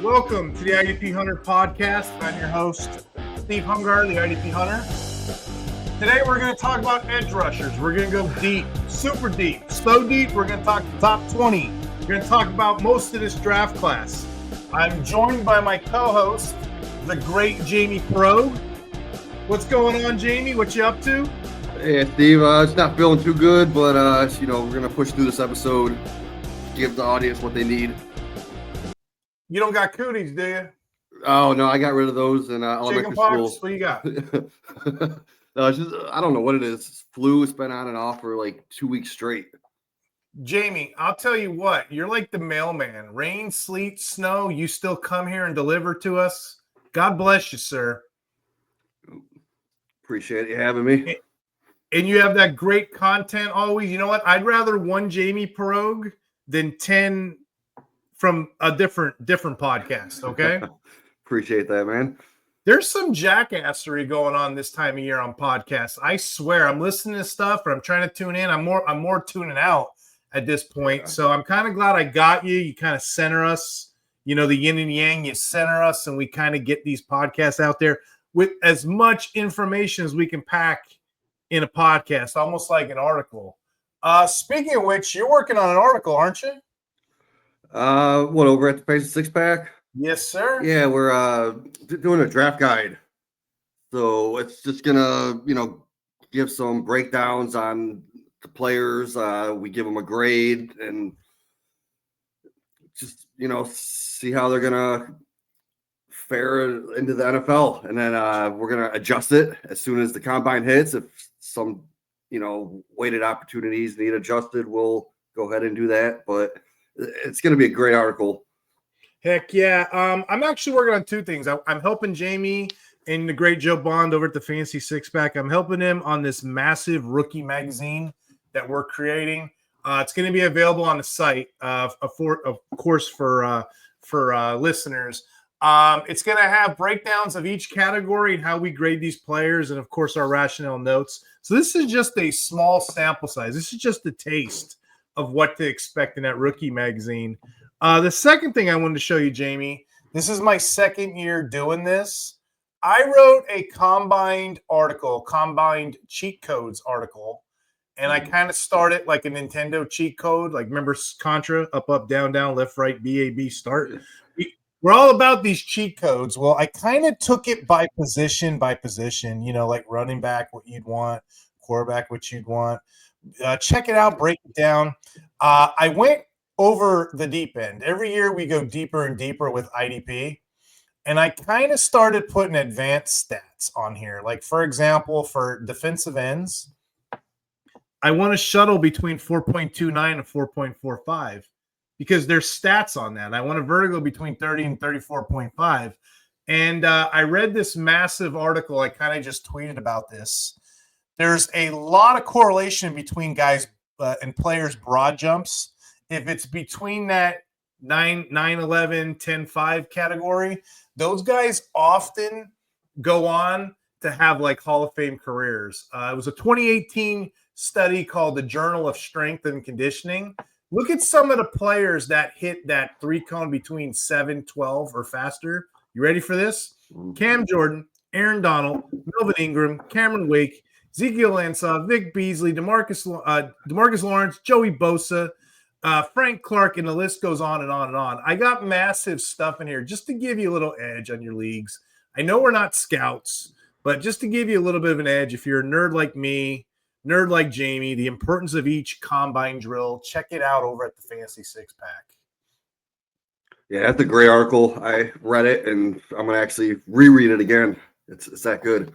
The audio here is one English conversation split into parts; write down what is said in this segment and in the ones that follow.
Welcome to the IDP Hunter podcast. I'm your host, Steve Hungar, the IDP Hunter. Today we're going to talk about edge rushers. We're going to go deep, super deep, so deep we're going to talk the top 20. We're going to talk about most of this draft class. I'm joined by my co-host, the great Jamie Perog. What's going on, Jamie? What you up to? Hey, Steve. It's not feeling too good, but we're going to push through this episode, give the audience what they need. You don't got cooties, do you? Oh, no, I got rid of those in elementary school. What do you got? No, it's just, I don't know what it is. It's flu. It's been on and off for like 2 weeks straight. Jamie, I'll tell you what. You're like the mailman. Rain, sleet, snow, you still come here and deliver to us. God bless you, sir. Appreciate you having me. And you have that great content always. You know what? I'd rather one Jamie Perog than 10 from a different podcast, okay? Appreciate that, man. There's some jackassery going on this time of year on podcasts. I swear, I'm listening to stuff and I'm trying to tune in. I'm more tuning out at this point. So I'm kind of glad I got you. You kind of center us, you know, the yin and yang, you center us, and we kind of get these podcasts out there with as much information as we can pack in a podcast, almost like an article. Speaking of which, you're working on an article, aren't you? Over at the Pace Six Pack? Yes, sir. Yeah, we're doing a draft guide. So it's just gonna, give some breakdowns on the players. We give them a grade and just, see how they're gonna fare into the NFL. And then we're gonna adjust it as soon as the combine hits. If some, weighted opportunities need adjusted, we'll go ahead and do that. But it's going to be a great article. Heck yeah. I'm actually working on two things. I'm helping Jamie and the great Joe Bond over at the Fantasy Six Pack. I'm helping him on this massive rookie magazine that we're creating. It's going to be available on the site, of course, for listeners. It's going to have breakdowns of each category and how we grade these players, and of course our rationale notes. So this is just a small sample size. This is just a taste of what to expect in that rookie magazine. The second thing I wanted to show you, Jamie, this is my second year doing this. I wrote a combined cheat codes article, and I kind of started like a Nintendo cheat code. Like, remember Contra, up, down, left, right, B, A, B, start. We're all about these cheat codes. Well, I kind of took it by position, like running back, what you'd want, quarterback, what you'd want. Check it out, break it down. I went over the deep end. Every year we go deeper and deeper with IDP. And I kind of started putting advanced stats on here. Like, for example, for defensive ends, I want to shuttle between 4.29 and 4.45 because there's stats on that. I want a vertical between 30 and 34.5. And I read this massive article. I kind of just tweeted about this. There's a lot of correlation between guys and players' broad jumps. If it's between that 9-11, 10-5 category, those guys often go on to have like Hall of Fame careers. It was a 2018 study called the Journal of Strength and Conditioning. Look at some of the players that hit that three-cone between 7, 12, or faster. You ready for this? Cam Jordan, Aaron Donald, Melvin Ingram, Cameron Wake, Ezekiel Ansah, Vic Beasley, Demarcus Lawrence, Joey Bosa, Frank Clark, and the list goes on and on and on. I got massive stuff in here just to give you a little edge on your leagues. I know we're not scouts, but just to give you a little bit of an edge, if you're a nerd like me, nerd like Jamie, the importance of each combine drill, check it out over at the Fantasy Six Pack. Yeah, that's a great article. I read it, and I'm going to actually reread it again. It's that good.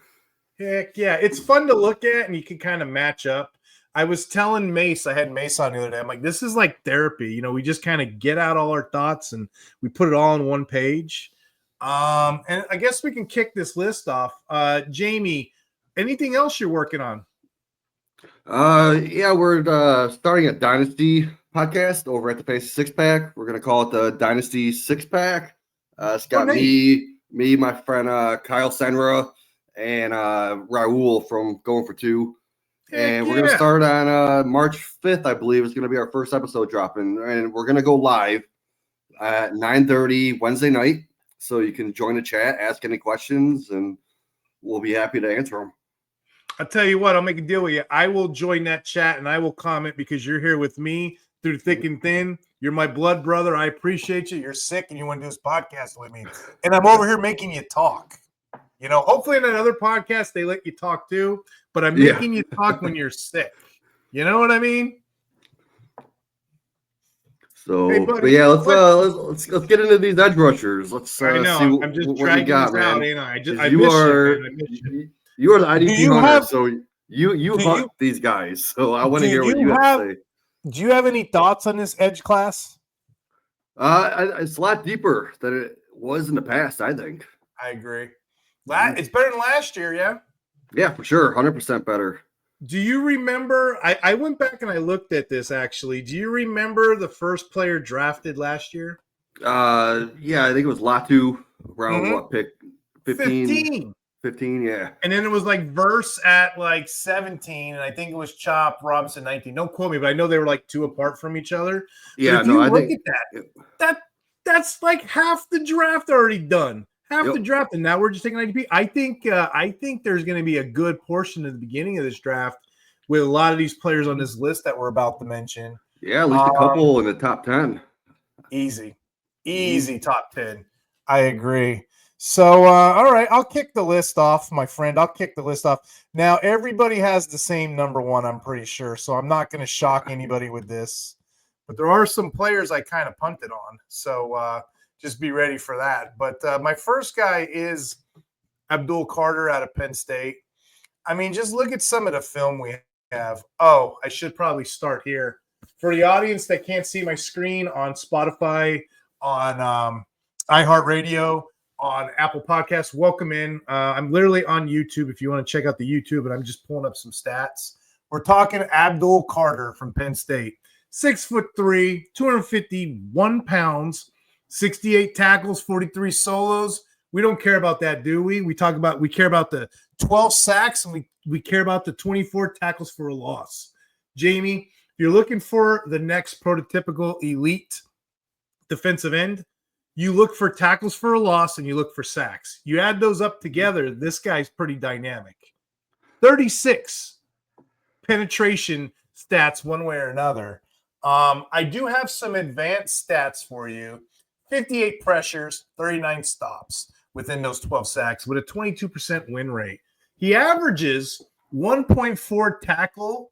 Heck yeah. It's fun to look at, and you can kind of match up. I was telling Mace, I had Mace on the other day, I'm like, this is like therapy. We just kind of get out all our thoughts, and we put it all on one page. And I guess we can kick this list off. Jamie, anything else you're working on? Yeah, we're starting a dynasty podcast over at the Pace Six Pack. We're going to call it the Dynasty Six Pack. It's got me, my friend Kyle Senra, and Raul from Going for Two. And we're going to start on March 5th, I believe, is going to be our first episode dropping. And we're going to go live at 9:30 Wednesday night. So you can join the chat, ask any questions, and we'll be happy to answer them. I'll tell you what, I'll make a deal with you. I will join that chat and I will comment because you're here with me through thick and thin. You're my blood brother. I appreciate you. You're sick and you want to do this podcast with me. And I'm over here making you talk. You know, hopefully in another podcast they let you talk too, but I'm making you talk when you're sick. You know what I mean? So, hey, but yeah, let's get into these edge rushers. Let's see I'm just what you got, man. Out, ain't I? You are the IDP Hunter, so you hunt these guys. So I want to hear what you have to say. Do you have any thoughts on this edge class? It's a lot deeper than it was in the past, I think. I agree. It's better than last year, yeah? Yeah, for sure. 100% better. Do you remember? I went back and I looked at this, actually. Do you remember the first player drafted last year? Yeah, I think it was Latu around what pick? 15, yeah. And then it was like Verse at like 17, and I think it was Chop Robinson 19. Don't quote me, but I know they were like 2 apart from each other. Yeah, I think at that's like half the draft already done. Half the draft, and now we're just taking IDP. I think there's going to be a good portion at the beginning of this draft with a lot of these players on this list that we're about to mention. Yeah, at least a couple in the top 10. Easy top 10. I agree. So, all right, I'll kick the list off, my friend. I'll kick the list off. Now, everybody has the same number 1, I'm pretty sure, so I'm not going to shock anybody with this. But there are some players I kind of punted on, so just be ready for that. But my first guy is Abdul Carter out of Penn State. I mean, just look at some of the film we have. Oh, I should probably start here. For the audience that can't see my screen on Spotify, on iHeartRadio, on Apple Podcasts, welcome in. I'm literally on YouTube if you want to check out the YouTube, and I'm just pulling up some stats. We're talking Abdul Carter from Penn State. 6'3", 251 pounds, 68 tackles, 43 solos. We don't care about that, do we? We care about the 12 sacks, and we care about the 24 tackles for a loss. Jamie, if you're looking for the next prototypical elite defensive end, you look for tackles for a loss and you look for sacks. You add those up together, this guy's pretty dynamic. 36 penetration stats one way or another. I do have some advanced stats for you. 58 pressures, 39 stops within those 12 sacks with a 22% win rate. He averages 1.4 tackle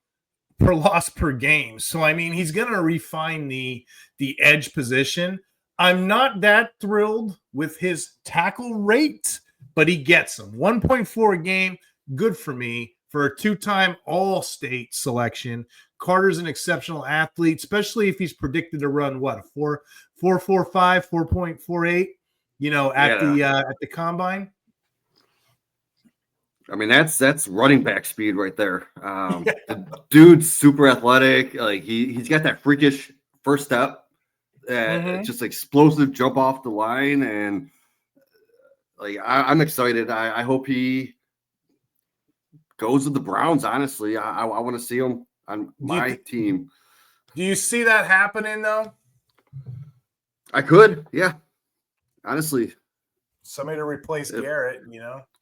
per loss per game. So, I mean, he's going to refine the edge position. I'm not that thrilled with his tackle rate, but he gets them. 1.4 a game, good for me for a 2-time All-State selection. Carter's an exceptional athlete, especially if he's predicted to run what, a 4.45, 4.48, at the combine. I mean, that's running back speed right there. The dude's super athletic. Like he's got that freakish first step. Just explosive jump off the line, and like I'm excited. I hope he goes to the Browns. Honestly, I want to see him on my team. Do you see that happening though? I could, yeah. Honestly, somebody to replace Garrett,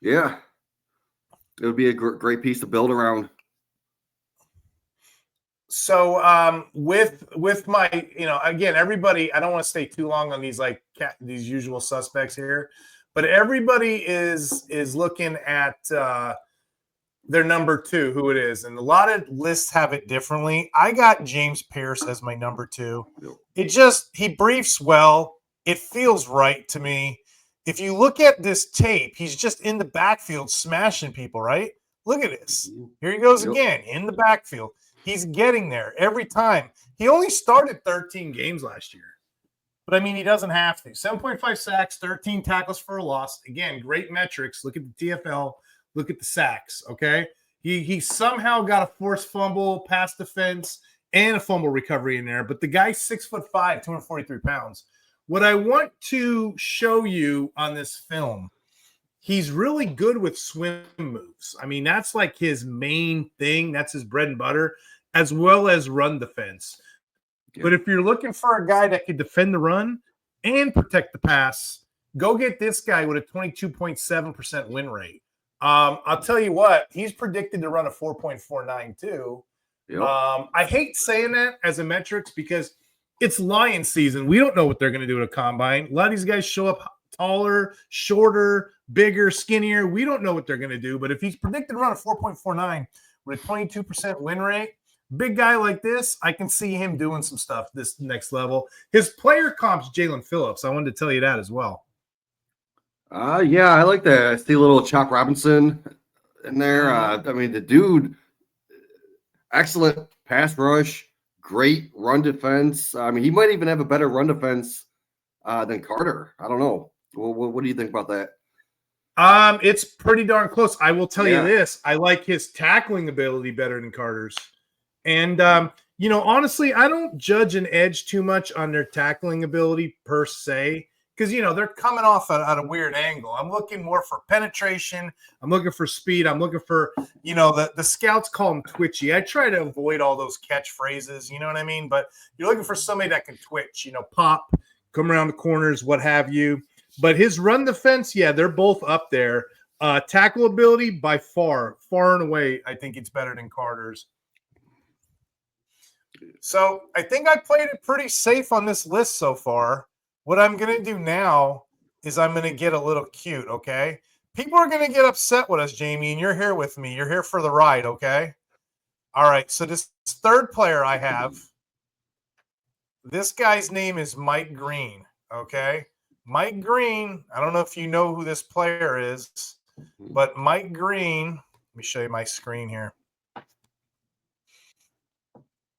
Yeah, it would be a great piece to build around. So with my, again, everybody, I don't want to stay too long on these these usual suspects here, but everybody is looking at their number 2, who it is. And a lot of lists have it differently. I got James Pierce as my number 2. He briefs well. It feels right to me. If you look at this tape, he's just in the backfield smashing people, right? Look at this. Here he goes again in the backfield. He's getting there every time. He only started 13 games last year. But, I mean, he doesn't have to. 7.5 sacks, 13 tackles for a loss. Again, great metrics. Look at the TFL. Look at the sacks, okay? He somehow got a forced fumble, pass defense, and a fumble recovery in there. But the guy's 6'5", 243 pounds. What I want to show you on this film, he's really good with swim moves. I mean, that's like his main thing. That's his bread and butter, as well as run defense. Yeah. But if you're looking for a guy that can defend the run, and protect the pass, go get this guy with a 22.7% win rate. I'll tell you what, he's predicted to run a 4.49 too. Yep. I hate saying that as a metrics because it's lion season. We don't know what they're going to do at a combine. A lot of these guys show up taller, shorter, bigger, skinnier. We don't know what they're going to do. But if he's predicted to run a 4.49 with a 22% win rate, big guy like this, I can see him doing some stuff this next level. His player comp's Jalen Phillips. I wanted to tell you that as well. Yeah, I like that. I see a little Chalk Robinson in there. I mean, the dude, excellent pass rush, great run defense. I mean, he might even have a better run defense than Carter. I don't know. What do you think about that? It's pretty darn close. I will tell you this. I like his tackling ability better than Carter's. And, honestly, I don't judge an edge too much on their tackling ability per se. Because, they're coming off at a weird angle. I'm looking more for penetration. I'm looking for speed. I'm looking for, the scouts call them twitchy. I try to avoid all those catchphrases, you know what I mean? But you're looking for somebody that can twitch, pop, come around the corners, what have you. But his run defense, yeah, they're both up there. Tackle ability, by far and away, I think it's better than Carter's. So I think I played it pretty safe on this list so far. What I'm going to do now is I'm going to get a little cute, okay? People are going to get upset with us, Jamie, and you're here with me. You're here for the ride, okay? All right, so this third player I have, this guy's name is Mike Green, okay? Mike Green, I don't know if you know who this player is, but Mike Green, let me show you my screen here.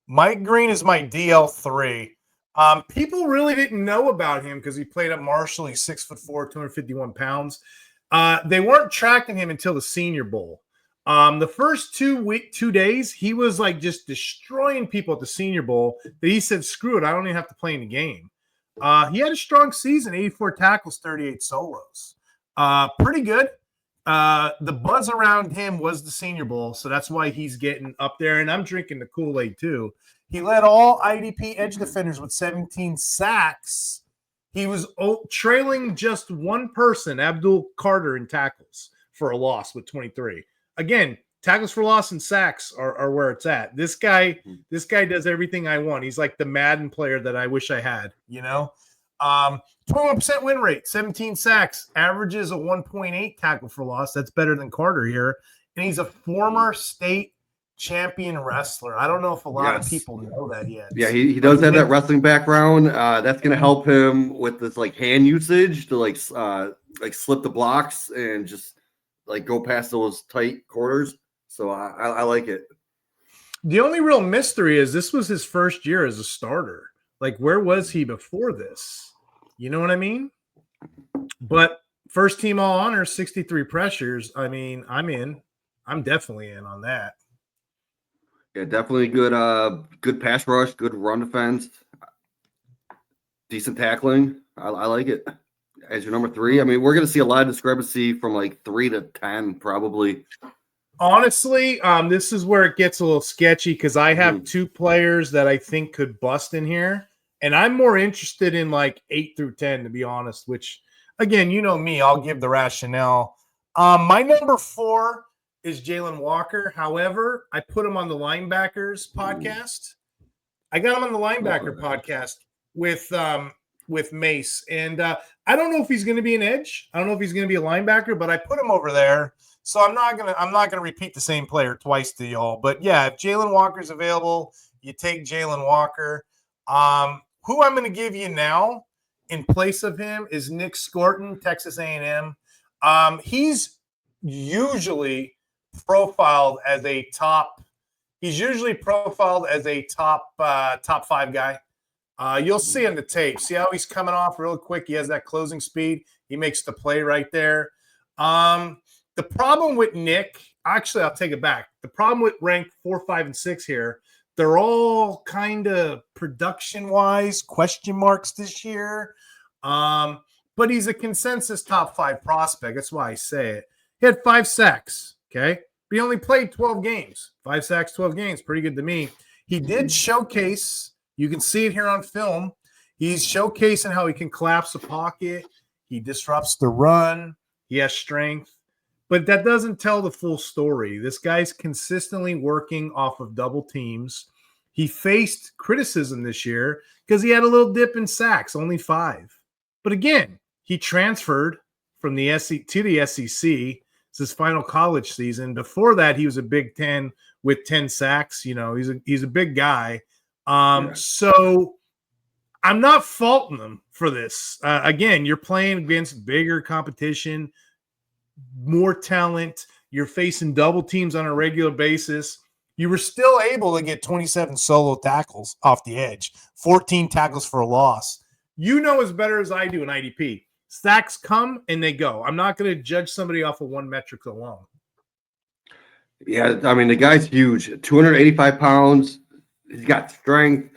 Mike Green is my DL3. People really didn't know about him because he played at Marshall. He's 6'4", 251 pounds. They weren't tracking him until the Senior Bowl. The first 2 days, he was like just destroying people at the Senior Bowl. That he said, "Screw it, I don't even have to play in the game." He had a strong season: 84 tackles, 38 solos. Pretty good. The buzz around him was the Senior Bowl, so that's why he's getting up there. And I'm drinking the Kool-Aid too. He led all IDP edge defenders with 17 sacks. He was trailing just one person, Abdul Carter, in tackles for a loss with 23. Again, tackles for loss and sacks are where it's at. This guy does everything I want. He's like the Madden player that I wish I had, 21% win rate, 17 sacks, averages a 1.8 tackle for loss. That's better than Carter here. And he's a former state champion wrestler. I don't know if a lot of people know that yet. Yeah, he does have that wrestling background. That's going to help him with this like hand usage to like slip the blocks and just like go past those tight quarters. So I like it. The only real mystery is this was his first year as a starter. Like, where was he before this? You know what I mean? But first team all honor, 63 pressures. I mean, I'm in. I'm definitely in on that. Yeah, definitely good pass rush, good run defense, decent tackling. I like it. As your number 3, I mean, we're going to see a lot of discrepancy from like 3 to 10 probably. Honestly, this is where it gets a little sketchy because I have 2 players that I think could bust in here. And I'm more interested in like 8 through 10, to be honest, which, again, you know me, I'll give the rationale. My number 4 is Jalen Walker. However, I put him on the linebackers podcast. I got him on the linebacker podcast with Mace. And I don't know if he's going to be an edge. I don't know if he's going to be a linebacker, but I put him over there. So I'm not gonna repeat the same player twice to y'all. But yeah, if Jalen Walker's available, you take Jalen Walker. Who I'm going to give you now in place of him is Nick Scorton, Texas A&M. He's usually profiled as a top 5 guy. You'll see in the tape. See how he's coming off real quick. He has that closing speed. He makes the play right there. The problem with Nick, actually, I'll take it back. The problem with rank 4, 5, and 6 here, they're all kind of production-wise question marks this year. But he's a consensus top 5 prospect. That's why I say it. He had 5 sacks, okay? But he only played 12 games. 5 sacks, 12 games. Pretty good to me. He did showcase, you can see it here on film, He's showcasing how he can collapse the pocket. He disrupts the run. He has strength. But that doesn't tell the full story. This guy's consistently working off of double teams. He faced criticism this year because he had a little dip in sacks, only 5. But again, he transferred from the SEC to the SEC. It's his final college season. Before that, he was a Big Ten with 10 sacks. You know, he's a big guy. So I'm not faulting him for this. Again, you're playing against bigger competition, more talent. You're facing double teams on a regular basis. You were still able to get 27 solo tackles off the edge, 14 tackles for a loss. You know as better as I do in IDP. Sacks come and they go. I'm not going to judge somebody off of one metric alone. Yeah, I mean, the guy's huge. 285 pounds. He's got strength,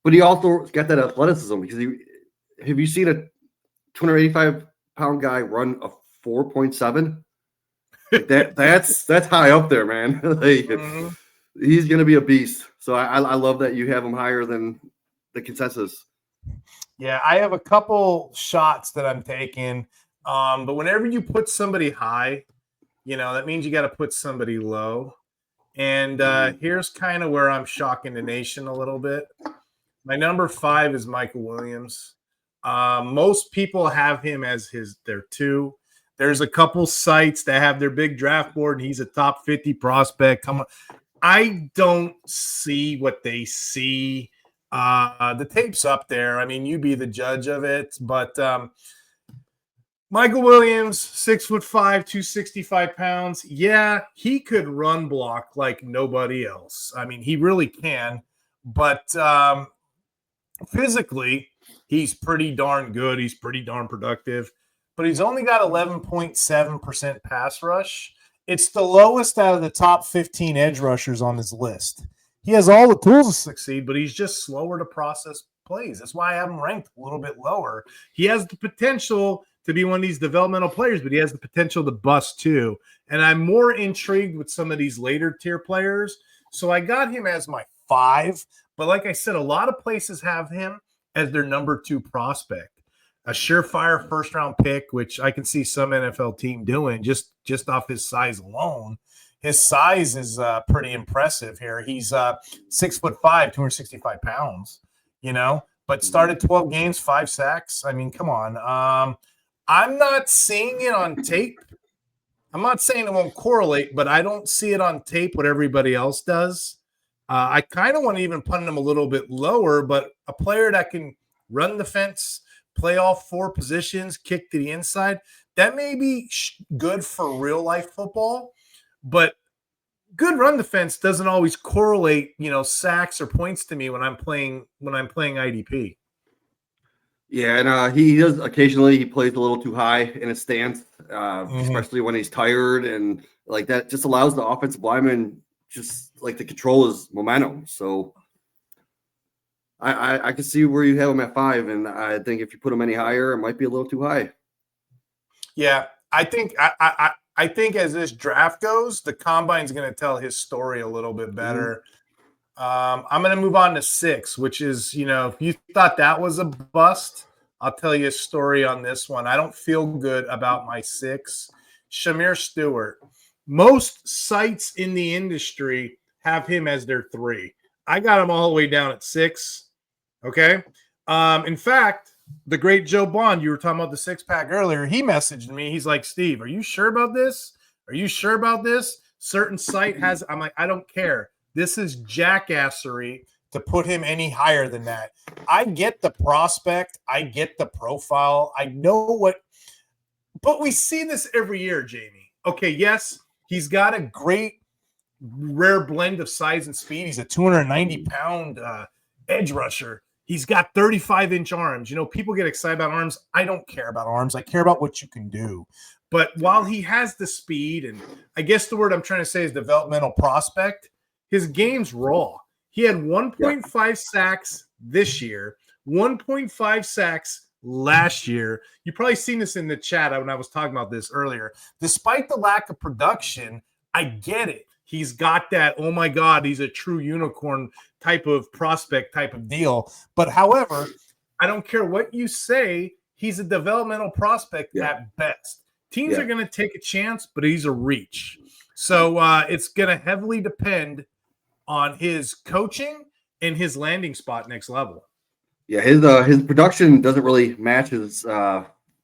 but he also got that athleticism because have you seen a 285-pound guy run a 4.7? That's high up there, man. He's going to be a beast. So I love that you have him higher than the consensus. Yeah, I have a couple shots that I'm taking. But whenever you put somebody high, you know, that means you got to put somebody low. And here's kind of where I'm shocking the nation a little bit. My number 5 is Michael Williams. Most people have him as their 2. There's a couple sites that have their big draft board, and he's a top 50 prospect. Come on. I don't see what they see. The tape's up there. I mean, you be the judge of it. But Michael Williams, 6'5", 265 pounds. Yeah, he could run block like nobody else. I mean, he really can. But physically, he's pretty darn good. He's pretty darn productive. But he's only got 11.7% pass rush. It's the lowest out of the top 15 edge rushers on his list. He has all the tools to succeed, but he's just slower to process plays. That's why I have him ranked a little bit lower. He has the potential to be one of these developmental players, but he has the potential to bust too. And I'm more intrigued with some of these later tier players. So I got him as my 5. But like I said, a lot of places have him as their number 2 prospect. A surefire first-round pick, which I can see some NFL team doing just off his size alone. His size is pretty impressive here. He's 6'5", 265 pounds, you know, but started 12 games, 5 sacks. I mean, come on. I'm not seeing it on tape. I'm not saying it won't correlate, but I don't see it on tape what everybody else does. I kind of want to even put him a little bit lower, but a player that can run the fence, play all 4 positions, kick to the inside, that may be good for real life football, but good run defense doesn't always correlate, you know, sacks or points to me when I'm playing IDP. Yeah, and he does occasionally. He plays a little too high in his stance, especially when he's tired, and like that just allows the offensive lineman just like to control his momentum. So I can see where you have him at 5, and I think if you put him any higher, it might be a little too high. Yeah, I think I think as this draft goes, the combine's going to tell his story a little bit better. I'm going to move on to 6, which is, you know, if you thought that was a bust, I'll tell you a story on this one. I don't feel good about my 6. Shamir Stewart. Most sites in the industry have him as their 3. I got him all the way down at 6. Okay. In fact, the great Joe Bond, you were talking about the 6-pack earlier. He messaged me. He's like, Steve, are you sure about this? Are you sure about this? Certain site has, I'm like, I don't care. This is jackassery to put him any higher than that. I get the prospect. I get the profile. I know what, but we see this every year, Jamie. Okay. Yes. He's got a great rare blend of size and speed. He's a 290-pound edge rusher. He's got 35-inch arms. You know, people get excited about arms. I don't care about arms. I care about what you can do. But while he has the speed, and I guess the word I'm trying to say is developmental prospect, his game's raw. He had 1.5 sacks this year, 1.5 sacks last year. You probably seen this in the chat when I was talking about this earlier. Despite the lack of production, I get it. He's got that, oh my God, he's a true unicorn type of prospect type of deal. But however, I don't care what you say. He's a developmental prospect at best. Teams are going to take a chance, but he's a reach. So it's going to heavily depend on his coaching and his landing spot next level. Yeah, his production doesn't really match his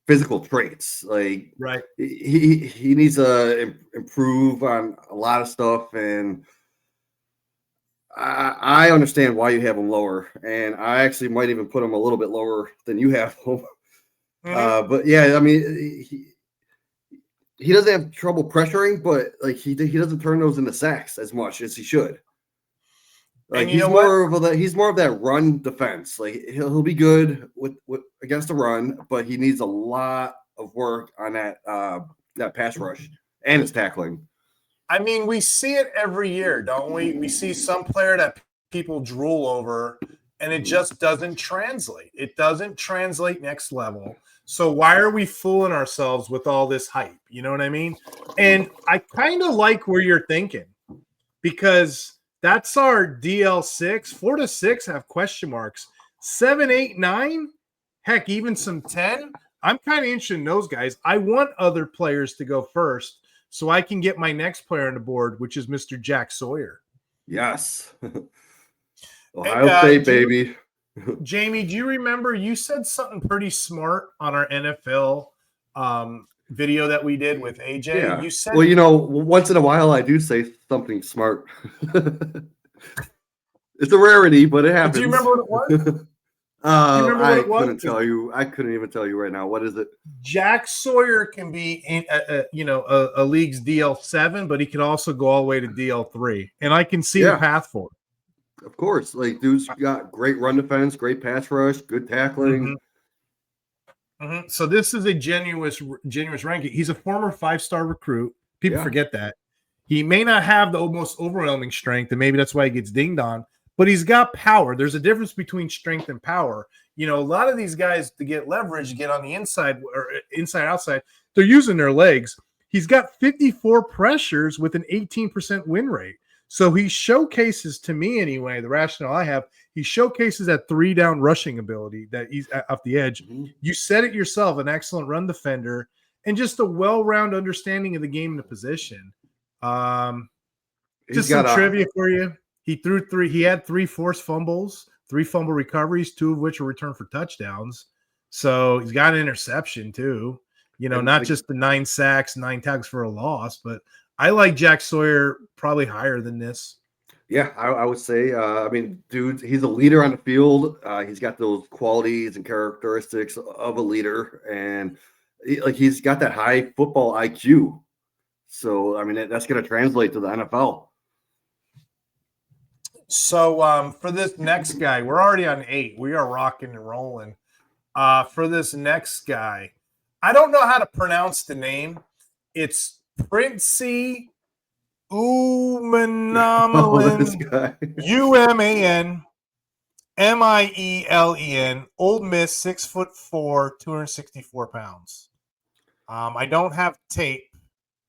physical traits. Like, right, he needs to improve on a lot of stuff, and I understand why you have him lower, and I actually might even put him a little bit lower than you have him. But yeah, I mean, he doesn't have trouble pressuring, but like he doesn't turn those into sacks as much as he should. Like he's more of that run defense. Like he'll be good with against the run, but he needs a lot of work on that pass rush and his tackling. I mean, we see it every year, don't we? We see some player that people drool over, and it just doesn't translate. It doesn't translate next level. So why are we fooling ourselves with all this hype? You know what I mean? And I kind of like where you're thinking, because that's our DL6. 4 to 6 have question marks. 7, 8, 9, heck, even some 10. I'm kind of interested in those guys. I want other players to go first so I can get my next player on the board, which is Mr. Jack Sawyer. Yes. Ohio State, baby. Jamie, do you remember you said something pretty smart on our NFL video that we did with AJ? Yeah. You said, well, once in a while I do say something smart. It's a rarity, but it happens. Do you remember what it was? I couldn't even tell you right now. What is it? Jack Sawyer can be a league's DL7, but he can also go all the way to DL3, and I can see the path for it. Of course, like dude's got great run defense, great pass rush, good tackling. So this is a genuine ranking. He's a former 5-star recruit. People forget that. He may not have the most overwhelming strength, and maybe that's why he gets dinged on, but he's got power. There's a difference between strength and power. You know, a lot of these guys, to get leverage, to get on the inside or inside outside, they're using their legs. He's got 54 pressures with an 18% win rate. So he showcases, to me anyway, the rationale I have, he showcases that 3-down rushing ability that he's off the edge. You said it yourself, an excellent run defender and just a well-rounded understanding of the game and the position. Just some trivia for you. He had 3 forced fumbles, 3 fumble recoveries, 2 of which were returned for touchdowns. So he's got an interception too. You know, not just the 9 sacks, 9 tackles for a loss, but I like Jack Sawyer probably higher than this. Yeah, I would say, I mean, dude, he's a leader on the field. He's got those qualities and characteristics of a leader, and he's got that high football IQ. So, I mean, that's going to translate to the NFL. So, for this next guy, we're already on 8. We are rocking and rolling. For this next guy, I don't know how to pronounce the name. It's Princey Umanamelin, Umanmielen, Old Miss, 6'4", 264 pounds. I don't have tape,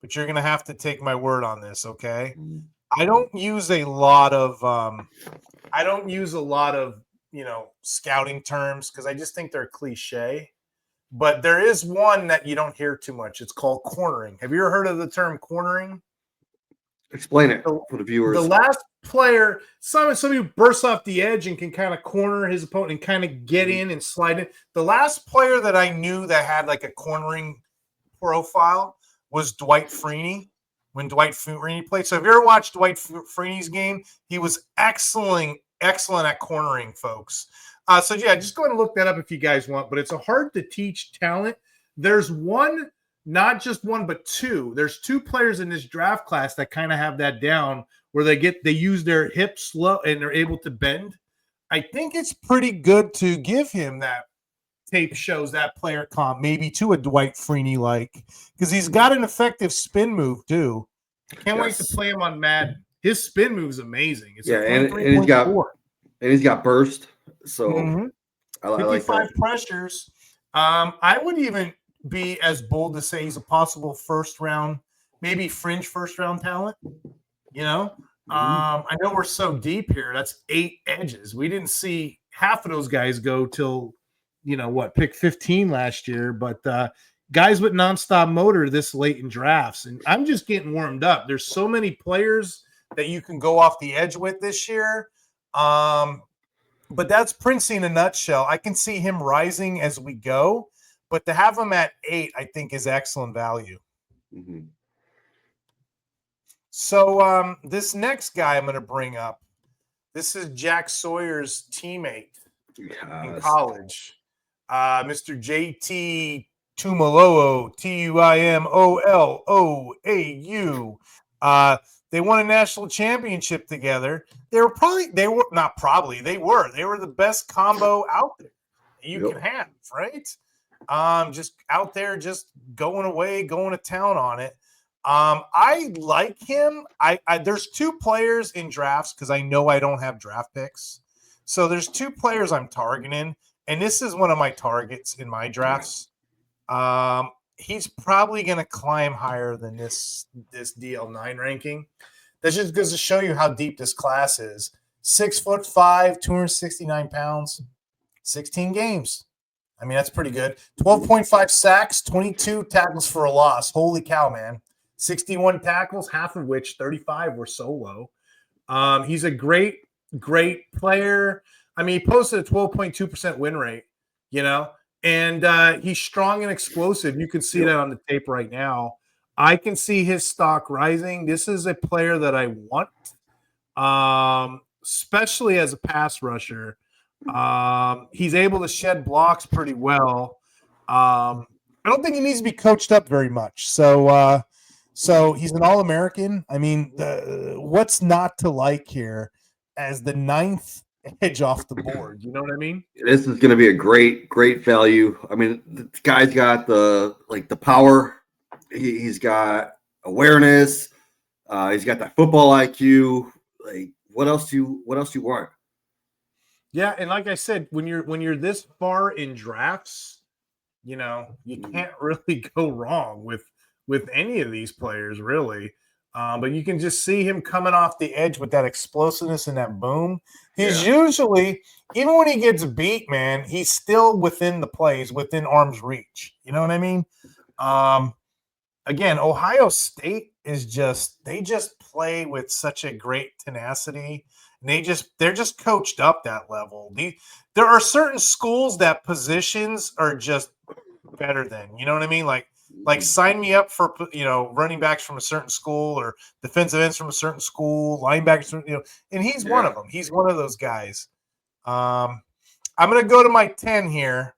but you're gonna have to take my word on this, okay? I don't use a lot of scouting terms because I just think they're cliche. But there is one that you don't hear too much. It's called cornering. Have you ever heard of the term cornering? Explain it for the viewers. The last player, somebody who bursts off the edge and can kind of corner his opponent and kind of get in and slide in. The last player that I knew that had like a cornering profile was Dwight Freeney when Dwight Freeney played. So if you ever watched Dwight Freeney's game, he was excellent at cornering, folks. So yeah, just go ahead and look that up if you guys want, but it's a hard to teach talent. There's one, not just one, but 2. There's 2 players in this draft class that kind of have that down where they use their hips slow and they're able to bend. I think it's pretty good to give him that tape shows that player comp, maybe to a Dwight Freeney like, because he's got an effective spin move too. I can't wait to play him on Madden. His spin move is amazing. It's and he's got burst. So I like 55 pressures. I would even be as bold to say he's a possible first round, maybe fringe first round talent. You know, I know we're so deep here. That's 8 edges. We didn't see half of those guys go till pick 15 last year, but guys with nonstop motor this late in drafts. And I'm just getting warmed up. There's so many players that you can go off the edge with this year. But that's Princey in a nutshell. I can see him rising as we go, but to have him at 8, I think is excellent value. Mm-hmm. So this next guy I'm going to bring up, this is Jack Sawyer's teammate in college, Mr. JT Tuimoloau, Tuimoloau. They won a national championship together. They were the best combo out there you can have, right? Just out there, just going to town on it. I like him. There's 2 players in drafts because I know I don't have draft picks. So there's 2 players I'm targeting, and this is one of my targets in my drafts. He's probably going to climb higher than this DL9 ranking. That just goes to show you how deep this class is. 6'5", 269 pounds, 16 games. I mean, that's pretty good. 12.5 sacks, 22 tackles for a loss. Holy cow, man. 61 tackles, half of which 35 were solo. He's a great player. I mean, he posted a 12.2% win rate, and he's strong and explosive. You can see that on the tape right now. I can see his stock rising. This is a player that I want, especially as a pass rusher. He's able to shed blocks pretty well. I don't think he needs to be coached up very much. So he's an All-American. I mean, what's not to like here as the 9th edge off the board? You know what I mean? This is going to be a great value. I mean, the guy's got the power. He's got awareness. He's got that football IQ. Like, what else do you want? Yeah, and like I said, when you're this far in drafts, you can't really go wrong with any of these players, really. But you can just see him coming off the edge with that explosiveness and that boom. He's usually, even when he gets beat, man, he's still within the plays, within arm's reach. You know what I mean? Again, Ohio State they just play with such a great tenacity. And they're just coached up that level. There are certain schools that positions are just better than, you know what I mean? Like sign me up for, running backs from a certain school or defensive ends from a certain school, linebackers, and he's one of them. He's one of those guys. I'm going to go to my 10 here.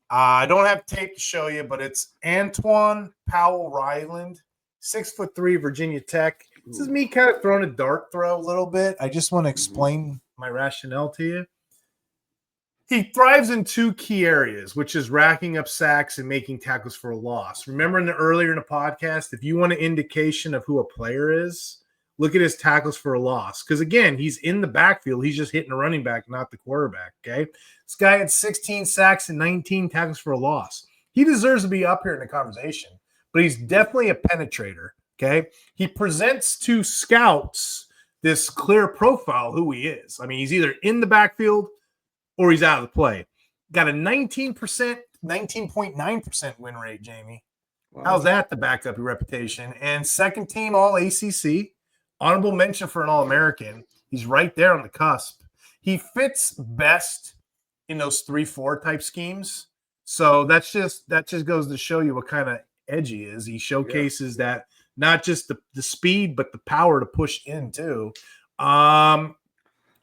I don't have tape to show you, but it's Antoine Powell-Ryland, 6'3", Virginia Tech. This is me kind of throwing a dart throw a little bit. I just want to explain my rationale to you. He thrives in 2 key areas, which is racking up sacks and making tackles for a loss. Remember earlier in the podcast, if you want an indication of who a player is, look at his tackles for a loss. Because, again, he's in the backfield. He's just hitting a running back, not the quarterback, okay? This guy had 16 sacks and 19 tackles for a loss. He deserves to be up here in the conversation, but he's definitely a penetrator, okay? He presents to scouts this clear profile who he is. I mean, he's either in the backfield or he's out of the play. Got a 19.9% win rate, Jamie. Wow. How's that to back up your reputation? And second team All ACC, honorable mention for an All-American. He's right there on the cusp. He fits best in those 3-4 type schemes. So that just goes to show you what kind of edge he is. He showcases that not just the speed, but the power to push in too.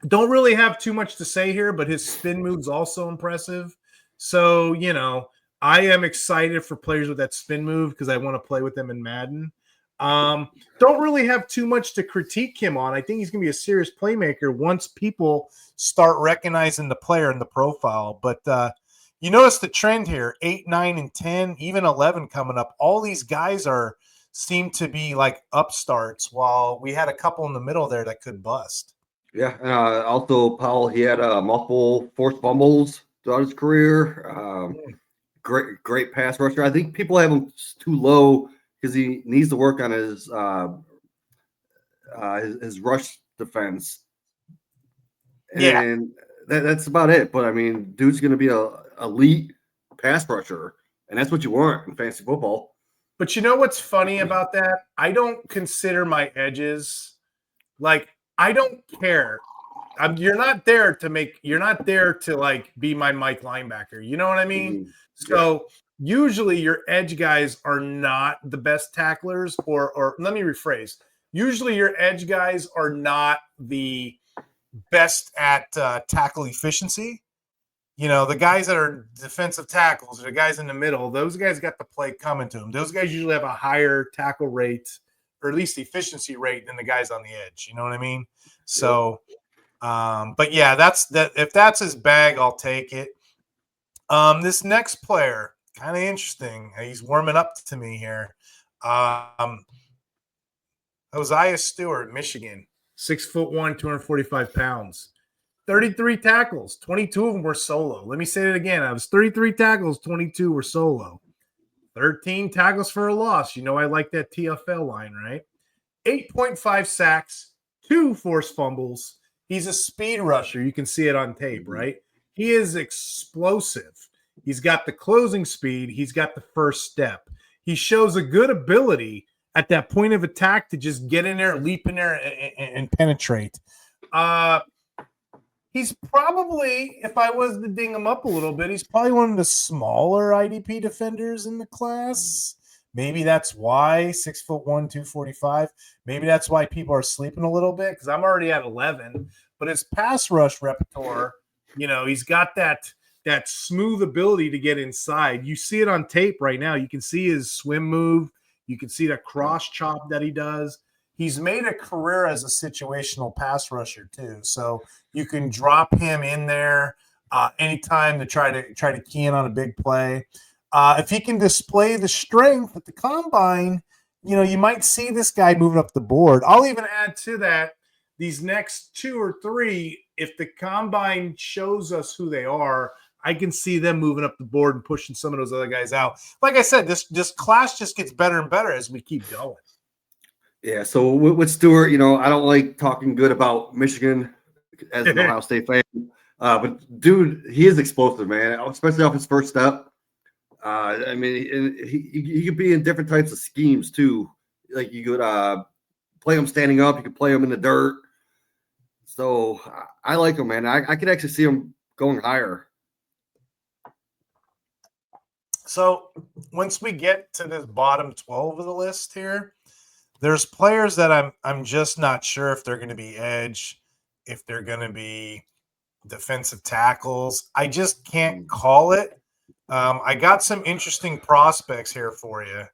Don't really have too much to say here, but his spin move's also impressive. So, I am excited for players with that spin move because I want to play with them in Madden. Don't really have too much to critique him on. I think he's going to be a serious playmaker once people start recognizing the player and the profile. But you notice the trend here, 8, 9, and 10, even 11 coming up. All these guys seem to be like upstarts, while we had a couple in the middle there that could bust. Yeah, also Powell, he had multiple forced fumbles throughout his career. Great pass rusher. I think people have him too low because he needs to work on his rush defense. And that's about it. But I mean, dude's going to be a elite pass rusher, and that's what you want in fantasy football. But you know what's funny about that? I don't consider my edges like I don't care. You're not there to like be my Mike linebacker. You know what I mean? Mhm. So usually your edge guys are not the best tacklers, or let me rephrase. Usually your edge guys are not the best at tackle efficiency. You know, the guys that are defensive tackles, or the guys in the middle, those guys got the play coming to them. Those guys usually have a higher tackle rate, or at least efficiency rate, than the guys on the edge. You know what I mean? So, but yeah, that's that. If that's his bag, I'll take it. This next player, kind of interesting. He's warming up to me here. Hosea Stewart, Michigan, 6'1", 245 pounds. 33 tackles, 22 of them were solo. Let me say it again. I was 33 tackles, 22 were solo. 13 tackles for a loss. You know I like that TFL line, right? 8.5 sacks, 2 forced fumbles. He's a speed rusher. You can see it on tape, right? He is explosive. He's got the closing speed. He's got the first step. He shows a good ability at that point of attack to just get in there, leap in there, and penetrate. He's probably, if I was to ding him up a little bit, he's probably one of the smaller IDP defenders in the class. Maybe that's why 6'1", 245. Maybe that's why people are sleeping a little bit, because I'm already at 11. But his pass rush repertoire, you know, he's got that smooth ability to get inside. You see it on tape right now. You can see his swim move. You can see that cross chop that he does. He's made a career as a situational pass rusher too. So you can drop him in there anytime to try to key in on a big play. If he can display the strength at the combine, you know, you might see this guy moving up the board. I'll even add to that these next 2 or 3, if the combine shows us who they are, I can see them moving up the board and pushing some of those other guys out. Like I said, this class just gets better and better as we keep going. Yeah, so with Stewart, you know, I don't like talking good about Michigan as an Ohio State fan. But, dude, he is explosive, man, especially off his first step. I mean, he could be in different types of schemes, too. Like, you could play him standing up. You could play him in the dirt. So, I like him, man. I could actually see him going higher. So, once we get to this bottom 12 of the list here, there's players that I'm just not sure if they're going to be edge, if they're going to be defensive tackles. I just can't call it. I got some interesting prospects here for you.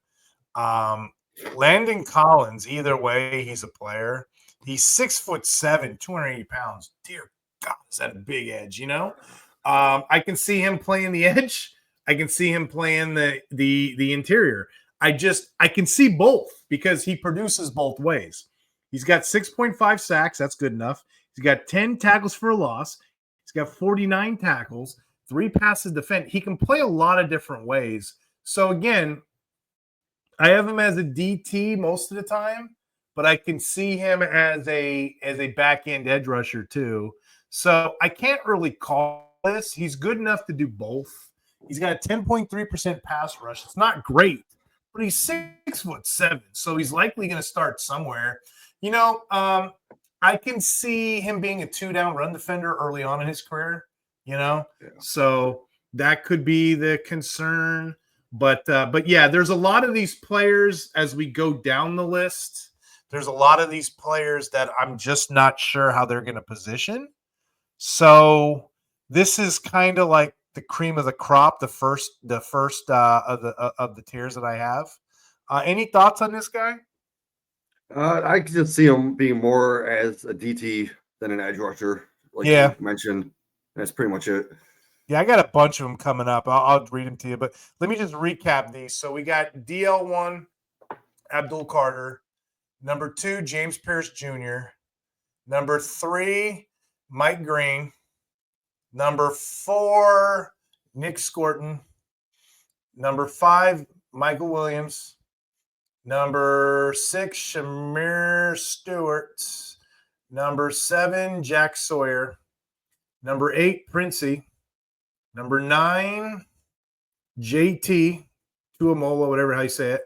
Landon Collins, either way, he's a player. He's 6'7", 280 pounds. Dear God, is that a big edge, you know? I can see him playing the edge. I can see him playing the interior. I can see both because he produces both ways. He's got 6.5 sacks. That's good enough. He's got 10 tackles for a loss. He's got 49 tackles, 3 passes defense. He can play a lot of different ways. So again, I have him as a DT most of the time, but I can see him as a back end edge rusher too. So I can't really call this. He's good enough to do both. He's got a 10.3% pass rush. It's not great, but he's 6'7", so he's likely going to start somewhere. You know, I can see him being a 2-down run defender early on in his career, you know? Yeah. So that could be the concern. But yeah, there's a lot of these players as we go down the list. There's a lot of these players that I'm just not sure how they're going to position. So this is kind of like the cream of the crop, the first of the tiers that I have. Any thoughts on this guy? I can just see him being more as a DT than an edge rusher, like you mentioned. That's pretty much it. Yeah, I got a bunch of them coming up. I'll read them to you, but let me just recap these. So we got DL1, Abdul Carter. Number 2, James Pierce Jr. Number 3, Mike Green. Number 4, Nick Scorton. Number 5, Michael Williams. Number 6, Shamir Stewart. Number 7, Jack Sawyer. Number 8, Princey. Number 9, JT Tuamola, whatever how you say it.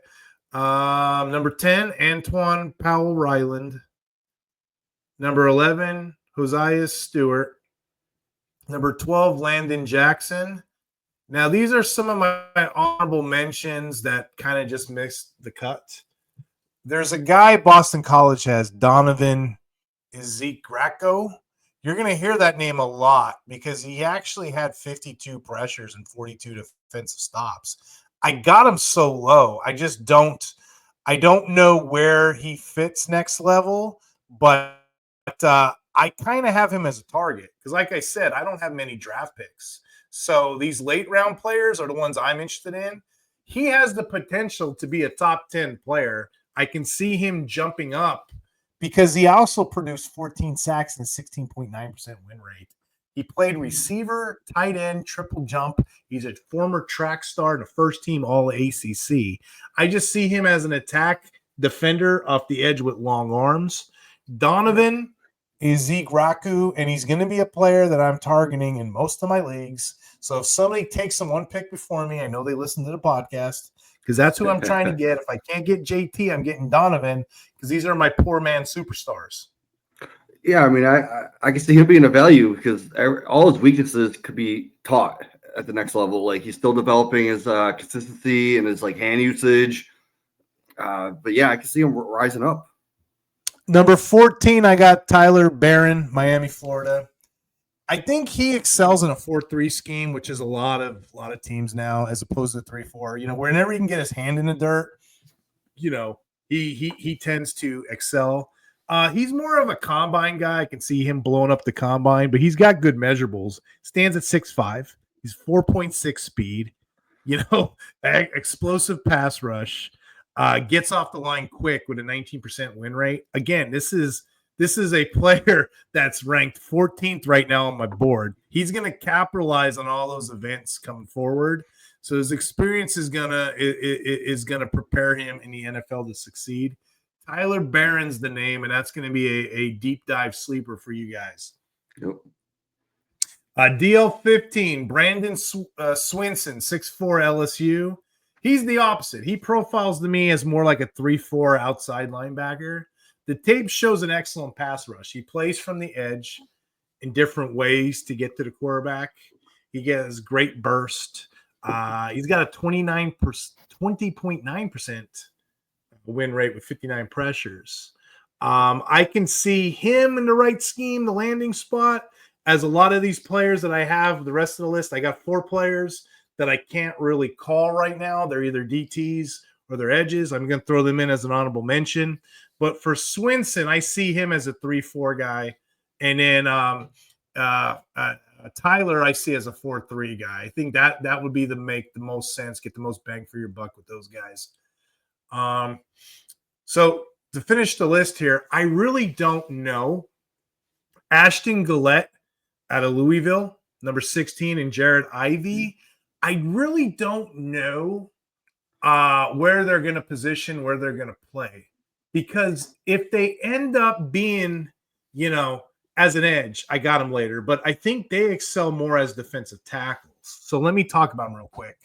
Number 10, Antoine Powell-Ryland. Number 11, Hosea Stewart. Number 12, Landon Jackson. Now, these are some of my honorable mentions that kind of just missed the cut. There's a guy Boston College has, Donovan Ezekiel. You're going to hear that name a lot because he actually had 52 pressures and 42 defensive stops. I got him so low. I don't know where he fits next level, but I kind of have him as a target because, like I said, I don't have many draft picks. So these late round players are the ones I'm interested in. He has the potential to be a top 10 player. I can see him jumping up because he also produced 14 sacks and a 16.9% win rate. He played receiver, tight end, triple jump. He's a former track star and a first team all ACC. I just see him as an attack defender off the edge with long arms. Donovan is Zeke Raku, and he's going to be a player that I'm targeting in most of my leagues. So if somebody takes him one pick before me, I know they listen to the podcast because that's who I'm trying to get. If I can't get JT, I'm getting Donovan because these are my poor man superstars. Yeah, I mean, I can see him being a value because all his weaknesses could be taught at the next level. Like he's still developing his consistency and his like hand usage. But yeah, I can see him rising up. Number 14, I got Tyler Barron, Miami, Florida. I think he excels in a 4-3 scheme, which is a lot of teams now, as opposed to 3-4. You know, whenever he can get his hand in the dirt, you know, he tends to excel. He's more of a combine guy. I can see him blowing up the combine, but he's got good measurables. Stands at 6'5". He's 4.6 speed. You know, explosive pass rush. Gets off the line quick with a 19% win rate. Again, this is a player that's ranked 14th right now on my board. He's going to capitalize on all those events coming forward. So his experience is gonna prepare him in the NFL to succeed. Tyler Barron's the name, and that's going to be a deep dive sleeper for you guys. Yep. DL15, Brandon Swinson, 6'4" LSU. He's the opposite. He profiles to me as more like a 3-4 outside linebacker. The tape shows an excellent pass rush. He plays from the edge in different ways to get to the quarterback. He gets great burst. He's got a 20.9% win rate with 59 pressures. I can see him in the right scheme, the landing spot, as a lot of these players that I have, the rest of the list. I got 4 players that I can't really call right now. They're either DTs or they're edges. I'm going to throw them in as an honorable mention. But for Swinson, I see him as a 3-4 guy. And then Tyler, I see as a 4-3 guy. I think that would be make the most sense, get the most bang for your buck with those guys. So to finish the list here, I really don't know. Ashton Gillette out of Louisville, number 16, and Jared Ivey. I really don't know where they're going to position, where they're going to play. Because if they end up being, you know, as an edge, I got them later. But I think they excel more as defensive tackles. So let me talk about them real quick.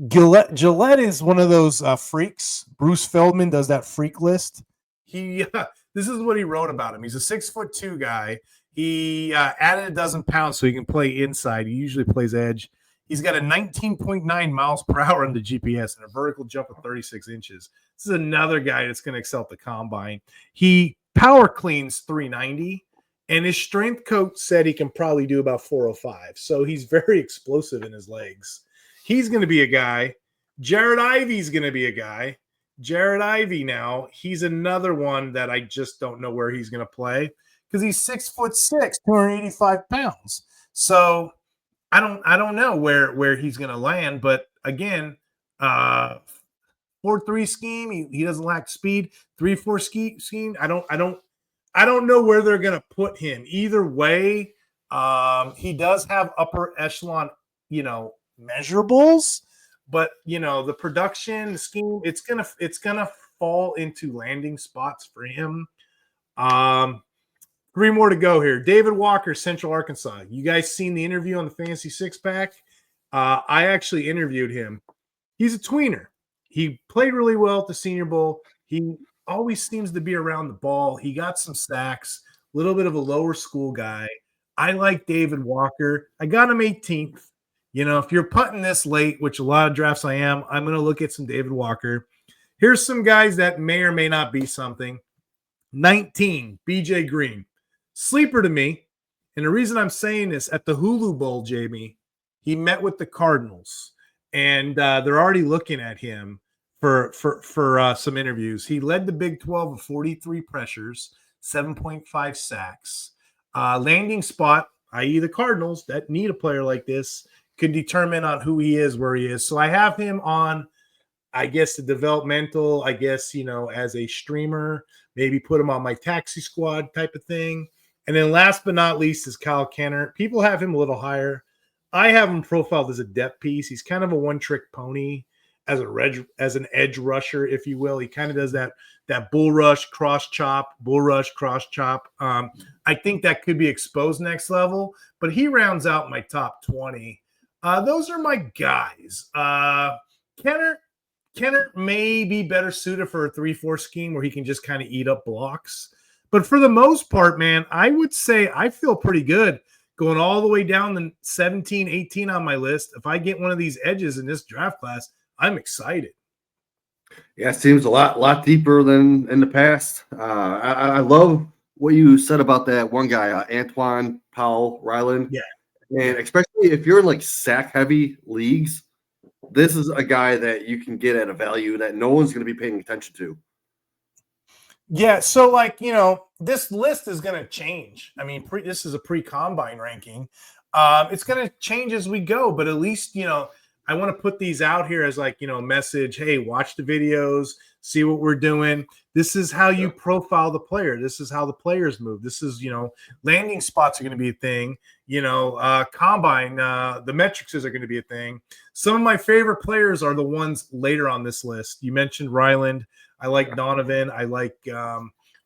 Gillette is one of those freaks. Bruce Feldman does that freak list. This is what he wrote about him. He's a 6'2" guy. He added a dozen pounds so he can play inside. He usually plays edge. He's got a 19.9 miles per hour on the GPS and a vertical jump of 36 inches. This is another guy that's going to excel at the combine. He power cleans 390, and his strength coach said he can probably do about 405. So he's very explosive in his legs. He's going to be a guy. Jared Ivey's going to be a guy. Jared Ivey now, he's another one that I just don't know where he's going to play because he's 6'6", 285 pounds. So I don't know where he's going to land. But again, 4-3 scheme, he doesn't lack speed. 3-4 scheme, I don't know where they're going to put him. Either way, he does have upper echelon, you know, measurables, but you know, the production, the scheme, it's gonna fall into landing spots for him. 3 more to go here. David Walker, Central Arkansas. You guys seen the interview on the Fantasy Six Pack? I actually interviewed him. He's a tweener. He played really well at the Senior Bowl. He always seems to be around the ball. He got some sacks, a little bit of a lower school guy. I like David Walker. I got him 18th. You know, if you're putting this late, which a lot of drafts I am, I'm going to look at some David Walker. Here's some guys that may or may not be something. 19, BJ Green. Sleeper to me. And the reason I'm saying this, at the Hulu Bowl, Jamie, he met with the Cardinals, and they're already looking at him for some interviews. He led the Big 12 with 43 pressures, 7.5 sacks. Landing spot, i.e. the Cardinals, that need a player like this, could determine on who he is, where he is. So I have him on, I guess, the developmental, I guess, you know, as a streamer, maybe put him on my taxi squad type of thing. And then last but not least is Kyle Kenner. People have him a little higher. I have him profiled as a depth piece. He's kind of a one-trick pony as an edge rusher, if you will. He kind of does that bull rush, cross chop, bull rush, cross chop. I think that could be exposed next level, but he rounds out my top 20. Those are my guys. Kenner may be better suited for a 3-4 scheme where he can just kind of eat up blocks. But for the most part, man, I would say I feel pretty good going all the way down to 17, 18 on my list. If I get one of these edges in this draft class, I'm excited. Yeah, it seems a lot deeper than in the past. I love what you said about that one guy, Antoine Powell-Ryland. Yeah. And especially if you're in like sack-heavy leagues, this is a guy that you can get at a value that no one's going to be paying attention to. Yeah, so like, you know, this list is going to change. I mean, this is a pre-combine ranking. It's going to change as we go, but at least, you know, I want to put these out here as like, you know, a message. Hey, watch the videos, see what we're doing. This is how you profile the player. This is how the players move. This is, you know, landing spots are going to be a thing. You know, combine, the metrics are going to be a thing. Some of my favorite players are the ones later on this list. You mentioned Ryland. I like Donovan. I like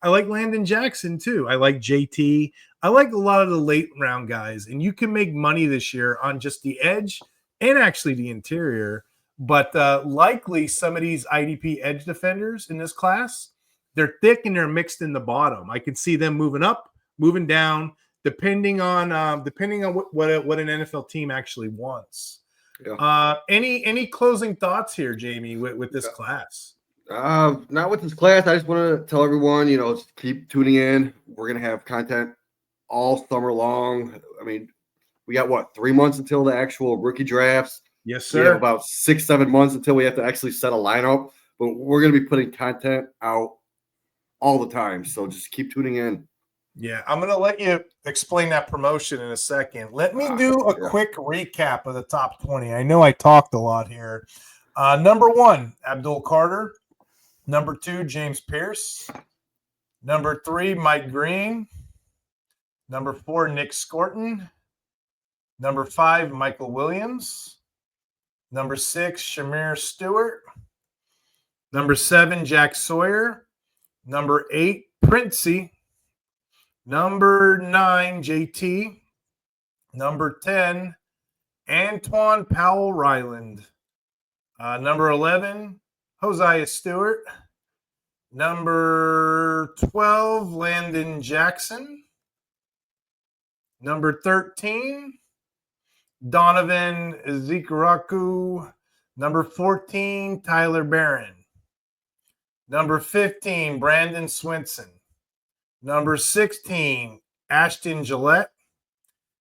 Landon Jackson too. I like JT. I like a lot of the late round guys, and you can make money this year on just the edge and actually the interior. But likely some of these IDP edge defenders in this class, they're thick and they're mixed in the bottom. I can see them moving up, moving down, depending on what an NFL team actually wants. Yeah. Any closing thoughts here, Jamie, with this class? Not with this class. I just want to tell everyone, you know, keep tuning in. We're going to have content all summer long. I mean, we got 3 months until the actual rookie drafts. Yes, sir. We have about 6-7 months until we have to actually set a lineup, but we're going to be putting content out all the time. So just keep tuning in. Yeah, I'm going to let you explain that promotion in a second. Let me do a quick recap of the top 20. I know I talked a lot here. Number 1, Abdul Carter. Number 2, James Pierce. Number 3, Mike Green. Number 4, Nick Scorton. Number 5, Michael Williams. Number 6, Shamir Stewart. Number 7, Jack Sawyer. Number 8, Princey. Number 9, JT. Number 10, Antoine Powell-Ryland. Number 11, Hosea Stewart. Number 12, Landon Jackson. Number 13, Donovan Ezekaraku. Number 14, Tyler Barron. Number 15, Brandon Swinson. Number 16, Ashton Gillette.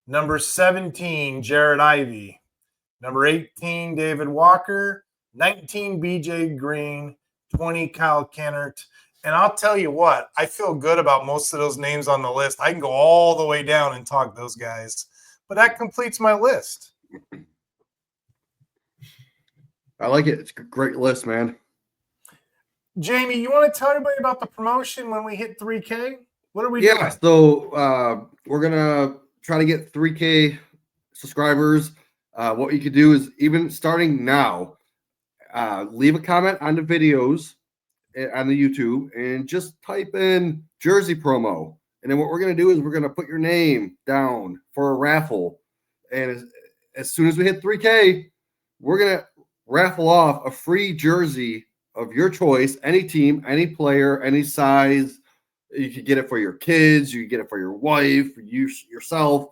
Number 17, Jared Ivey. Number 18, David Walker. 19, BJ Green. 20, Kyle Kennert. And I'll tell you what, I feel good about most of those names on the list. I can go all the way down and talk those guys. But that completes my list. I like it. It's a great list, man. Jamie, you want to tell everybody about the promotion when we hit 3K? What are we doing? Yeah, so we're going to try to get 3K subscribers. What you could do is, even starting now, leave a comment on the videos on the YouTube and just type in jersey promo. And then what we're going to do is we're going to put your name down for a raffle. And as soon as we hit 3K, we're gonna raffle off a free jersey of your choice, any team, any player, any size. You could get it for your kids, you could get it for your wife, yourself,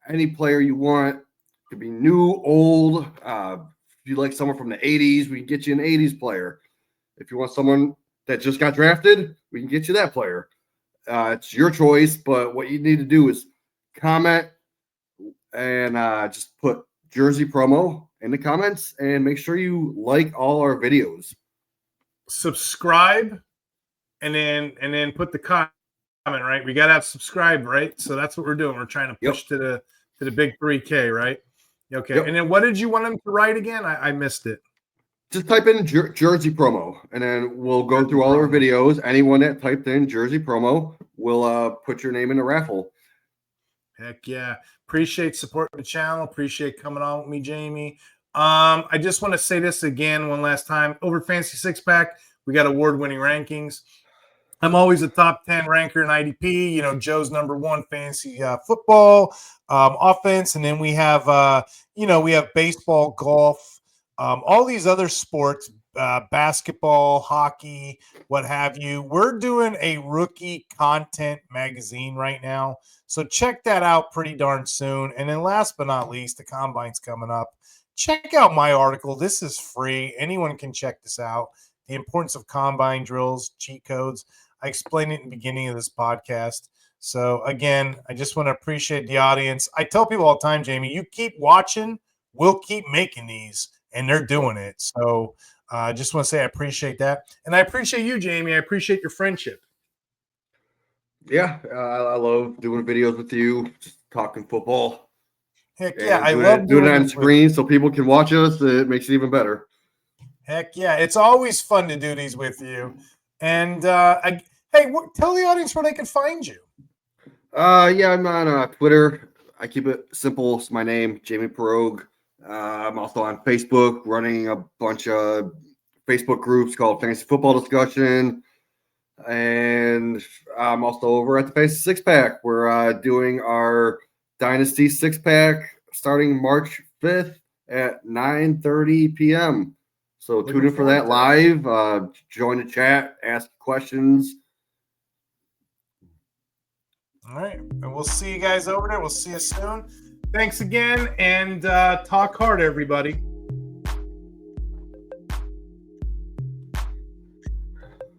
any player you want. Could be new, old. If you like someone from the 80s, we can get you an 80s player. If you want someone that just got drafted, we can get you that player. It's your choice, but what you need to do is comment and just put jersey promo in the comments and make sure you like all our videos. Subscribe and then put the comment, right? We got to have subscribed, right? So that's what we're doing. We're trying to push to the big 3K, right? Okay. Yep. And then what did you want them to write again? I missed it. Just type in jersey promo, and then we'll go through all our videos. Anyone that typed in jersey promo, we'll put your name in the raffle. Heck yeah. Appreciate supporting the channel. Appreciate coming on with me, Jamie. I just want to say this again one last time. Over Fantasy Six Pack, we got award-winning rankings. I'm always a top 10 ranker in IDP. You know, Joe's #1 fantasy football offense. And then we have, we have baseball, golf, all these other sports, basketball, hockey, what have you. We're doing a rookie content magazine right now. So check that out pretty darn soon. And then last but not least, the Combine's coming up. Check out my article. This is free. Anyone can check this out. The importance of combine drills, cheat codes. I explained it in the beginning of this podcast. So again, I just want to appreciate the audience. I tell people all the time, Jamie, you keep watching, we'll keep making these, and they're doing it. So I just want to say I appreciate that. And I appreciate you, Jamie. I appreciate your friendship. Yeah, I love doing videos with you, just talking football. Heck yeah, I love doing it on screen so people can watch us. It makes it even better. Heck yeah, it's always fun to do these with you. And hey, tell the audience where they can find you. Yeah, I'm on Twitter. I keep it simple. It's my name, Jamie Perog. I'm also on Facebook, running a bunch of Facebook groups called Fantasy Football Discussion. And I'm also over at the Fantasy Six Pack. We're doing our Dynasty Six Pack starting March 5th at 9:30 p.m. So tune in for that live. Join the chat, ask questions. All right. And we'll see you guys over there. We'll see you soon. Thanks again, and talk hard, everybody.